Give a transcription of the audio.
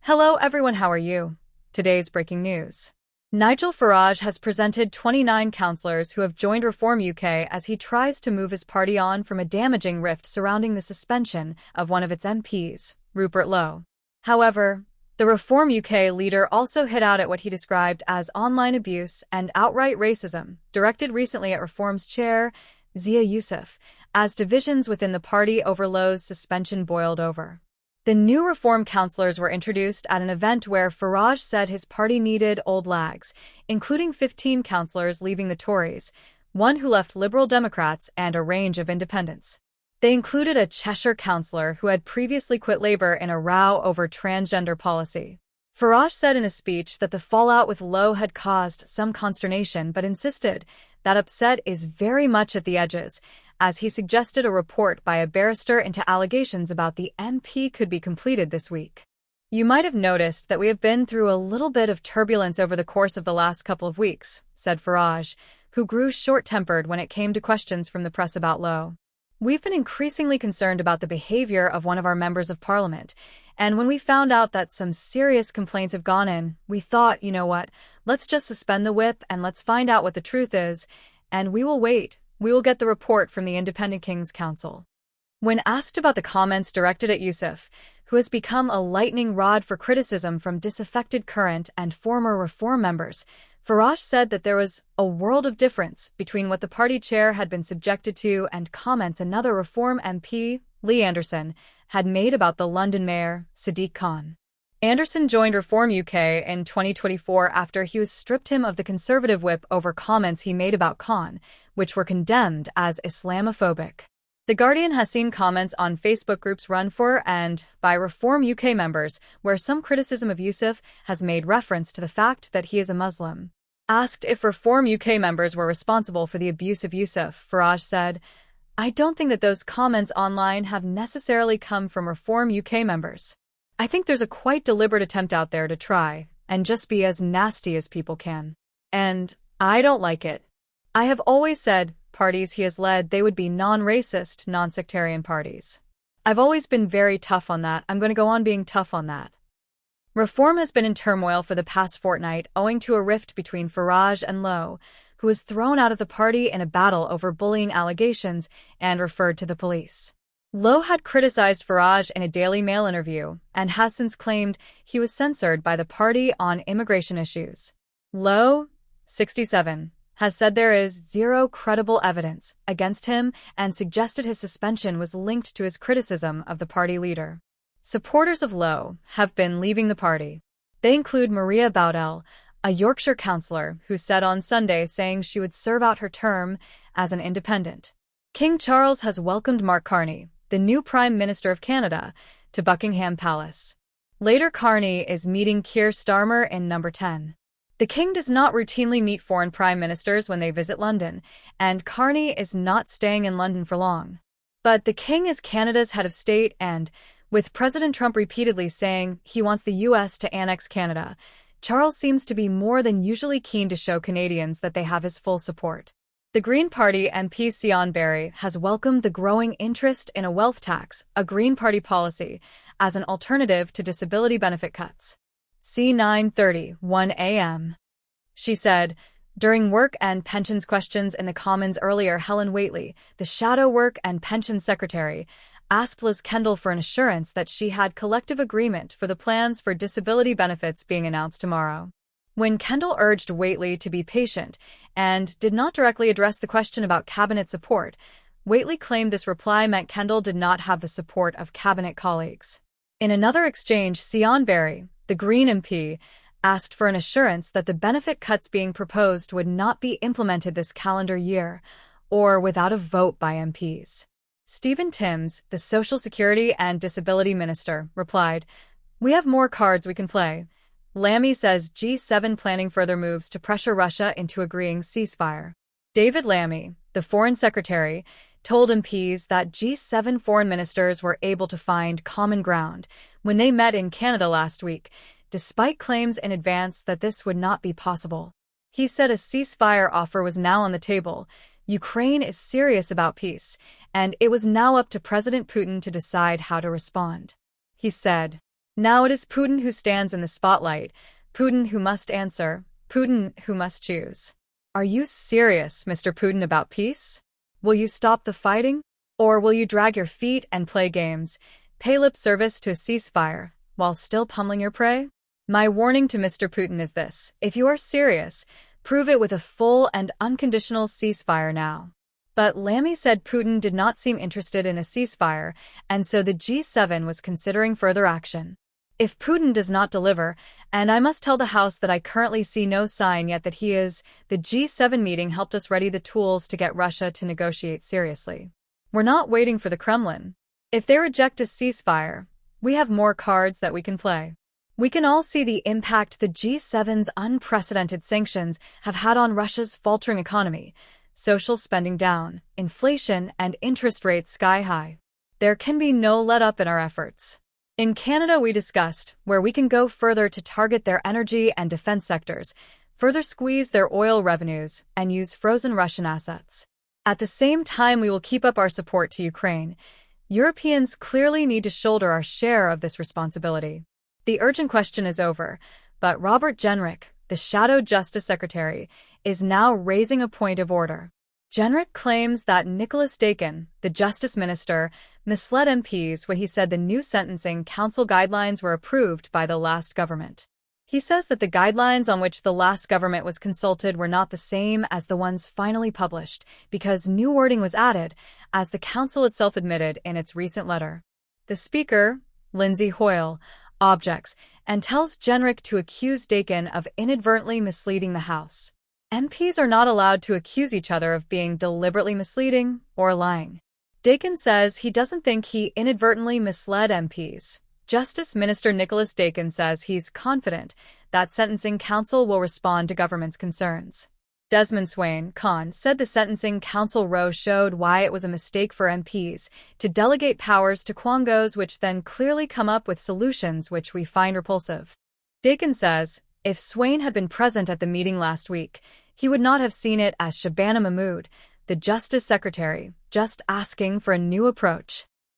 Hello everyone, how are you? Today's breaking news. Nigel Farage has presented 29 councillors who have joined Reform UK as he tries to move his party on from a damaging rift surrounding the suspension of one of its MPs, Rupert Lowe. However, the Reform UK leader also hit out at what he described as online abuse and outright racism, directed recently at Reform's chair, Zia Yusuf, as divisions within the party over Lowe's suspension boiled over. The new Reform councillors were introduced at an event where Farage said his party needed old lags, including 15 councillors leaving the Tories, one who left Liberal Democrats, and a range of independents. They included a Cheshire councillor who had previously quit Labour in a row over transgender policy. Farage said in a speech that the fallout with Lowe had caused some consternation but insisted that upset is very much at the edges, as he suggested a report by a barrister into allegations about the MP could be completed this week. You might have noticed that we have been through a little bit of turbulence over the course of the last couple of weeks, said Farage, who grew short-tempered when it came to questions from the press about Lowe. We've been increasingly concerned about the behavior of one of our members of parliament, and when we found out that some serious complaints have gone in, we thought, you know what, let's just suspend the whip and let's find out what the truth is, and we will wait. We will get the report from the Independent King's Council. When asked about the comments directed at Yusuf, who has become a lightning rod for criticism from disaffected current and former Reform members, Farage said that there was a world of difference between what the party chair had been subjected to and comments another Reform MP, Lee Anderson, had made about the London Mayor, Sadiq Khan. Anderson joined Reform UK in 2024 after he was stripped him of the Conservative whip over comments he made about Khan, which were condemned as Islamophobic. The Guardian has seen comments on Facebook groups run for and by Reform UK members where some criticism of Yusuf has made reference to the fact that he is a Muslim. Asked if Reform UK members were responsible for the abuse of Yusuf, Farage said, "I don't think that those comments online have necessarily come from Reform UK members. I think there's a quite deliberate attempt out there to try and just be as nasty as people can. And I don't like it. I have always said parties he has led, they would be non-racist, non-sectarian parties. I've always been very tough on that. I'm going to go on being tough on that." Reform has been in turmoil for the past fortnight owing to a rift between Farage and Lowe, who was thrown out of the party in a battle over bullying allegations and referred to the police. Lowe had criticized Farage in a Daily Mail interview and has since claimed he was censored by the party on immigration issues. Lowe, 67, has said there is zero credible evidence against him and suggested his suspension was linked to his criticism of the party leader. Supporters of Lowe have been leaving the party. They include Maria Bowdell, a Yorkshire councillor who said on Sunday saying she would serve out her term as an independent. King Charles has welcomed Mark Carney, the new Prime Minister of Canada, to Buckingham Palace. Later, Carney is meeting Keir Starmer in Number 10. The King does not routinely meet foreign prime ministers when they visit London, and Carney is not staying in London for long. But the King is Canada's head of state and, with President Trump repeatedly saying he wants the US to annex Canada, Charles seems to be more than usually keen to show Canadians that they have his full support. The Green Party MP Sion Berry has welcomed the growing interest in a wealth tax, a Green Party policy, as an alternative to disability benefit cuts. C9:31 a.m. She said, during work and pensions questions in the Commons earlier, Helen Whately, the shadow work and pensions secretary, asked Liz Kendall for an assurance that she had collective agreement for the plans for disability benefits being announced tomorrow. When Kendall urged Whately to be patient and did not directly address the question about cabinet support, Whately claimed this reply meant Kendall did not have the support of cabinet colleagues. In another exchange, Sion Berry, the Green MP, asked for an assurance that the benefit cuts being proposed would not be implemented this calendar year or without a vote by MPs. Stephen Timms, the Social Security and Disability Minister, replied, "We have more cards we can play." Lammy says G7 planning further moves to pressure Russia into agreeing ceasefire. David Lammy, the Foreign Secretary, told MPs that G7 foreign ministers were able to find common ground when they met in Canada last week, despite claims in advance that this would not be possible. He said a ceasefire offer was now on the table. Ukraine is serious about peace, and it was now up to President Putin to decide how to respond. He said, Now it is Putin who stands in the spotlight, Putin who must answer, Putin who must choose. Are you serious, Mr. Putin, about peace? Will you stop the fighting? Or will you drag your feet and play games, pay lip service to a ceasefire, while still pummeling your prey? My warning to Mr. Putin is this: if you are serious, prove it with a full and unconditional ceasefire now. But Lammy said Putin did not seem interested in a ceasefire, and so the G7 was considering further action. If Putin does not deliver, and I must tell the House that I currently see no sign yet that he is, the G7 meeting helped us ready the tools to get Russia to negotiate seriously. We're not waiting for the Kremlin. If they reject a ceasefire, we have more cards that we can play. We can all see the impact the G7's unprecedented sanctions have had on Russia's faltering economy, social spending down, inflation and interest rates sky high. There can be no let-up in our efforts. In Canada, we discussed where we can go further to target their energy and defense sectors, further squeeze their oil revenues, and use frozen Russian assets. At the same time, we will keep up our support to Ukraine. Europeans clearly need to shoulder our share of this responsibility. The urgent question is over, but Robert Jenrick, the Shadow Justice Secretary, is now raising a point of order. Jenrick claims that Nicholas Dakin, the Justice Minister, misled MPs when he said the new Sentencing Council guidelines were approved by the last government. He says that the guidelines on which the last government was consulted were not the same as the ones finally published, because new wording was added, as the Council itself admitted in its recent letter. The Speaker, Lindsay Hoyle, objects and tells Jenrick to accuse Dakin of inadvertently misleading the House. MPs are not allowed to accuse each other of being deliberately misleading or lying. Dakin says he doesn't think he inadvertently misled MPs. Justice Minister Nicholas Dakin says he's confident that Sentencing Council will respond to government's concerns. Desmond Swain, Con, said the Sentencing Council row showed why it was a mistake for MPs to delegate powers to quangos, which then clearly come up with solutions which we find repulsive. Dakin says, if Swain had been present at the meeting last week, he would not have seen it as Shabana Mahmood, the Justice Secretary, just asking for a new approach.